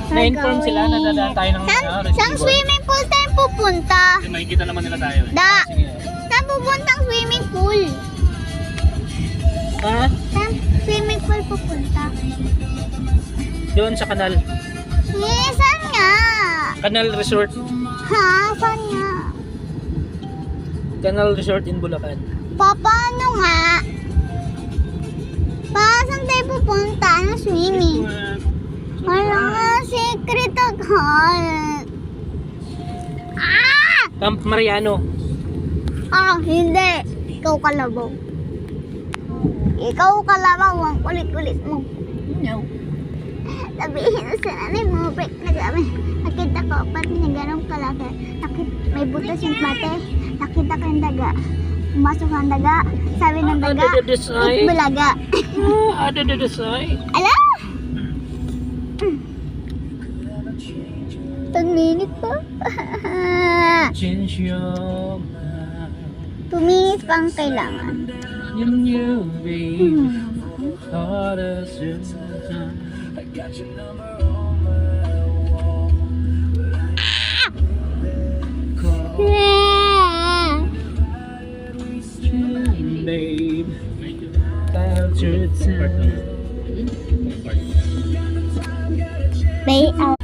Na-inform sila na dadaan tayo ng Saan swimming pool tayo pupunta? Kasi makikita naman nila tayo. Sige. Saan pupuntang swimming pool? Ha? Saan swimming pool pupunta? Doon sa kanal. Saan nga? Canal Resort. Ha? Saan nga? Canal Resort in Bulacan. Paano nga? Saan tayo pupunta ng swimming? Wala nga, secret agad. Camp Mariano. Hindi. Ikaw kalabaw. Ikaw kalabaw, ang kulit-kulit mo. No. Sabihin na sa nanay mo, break na kami. Nakita ko, pati na ganong kalaki. May butas yung pate. Nakita ko yung daga. Pumasok ang daga. Sabi ng daga, eat bulaga. Ada desay. Ala! 10 minutes pa. Change your mind. 2 minutes pa ang kailangan. You knew, babe. Thought us just time. I got your number on my wall. Babe, about your time. Bay out.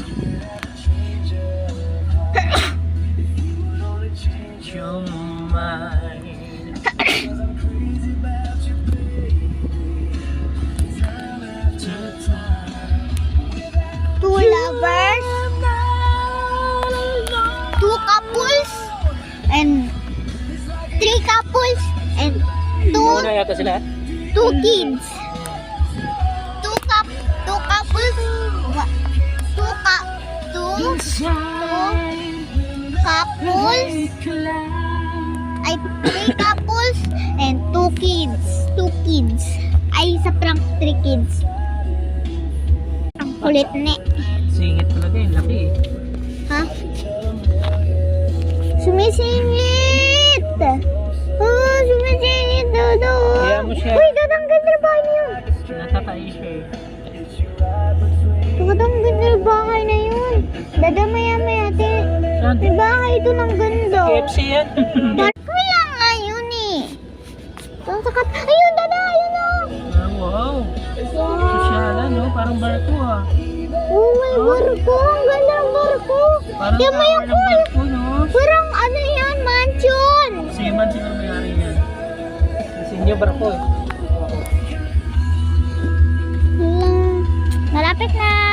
Change your mind. Two lovers, 2 couples, and 3 couples, and Una yata sila. 2 kids. 2 couples, 2 couples, ay 3 couples, and 2 kids. 2 kids. Ay, sa prank 3 kids. Ang kulit ne. Singit talaga yung laki eh. Ha? Sumisingit! Oh, sumisingit, Dodo! Kaya mo siya. Uy, Dodo, ang ganda ng bahay niyo! Natatay siya eh. Dodo, ang ganda ng bahay na yun! Dada, maya-maya, ate. Saan? May bahay ito ng ganda. KFC yan. Kaya nga yun eh. Saan sakat? Ayun, Dada, ayun o! Wow. Sosyalan no? Parang barko ah. Oh, may barko! Ang ganda ng barko! Parang Di mo yung tower ng barko no? parang ano yan, mansion! Seaman siguro may-ari yan. Kasi inyo barko eh. Malapit na!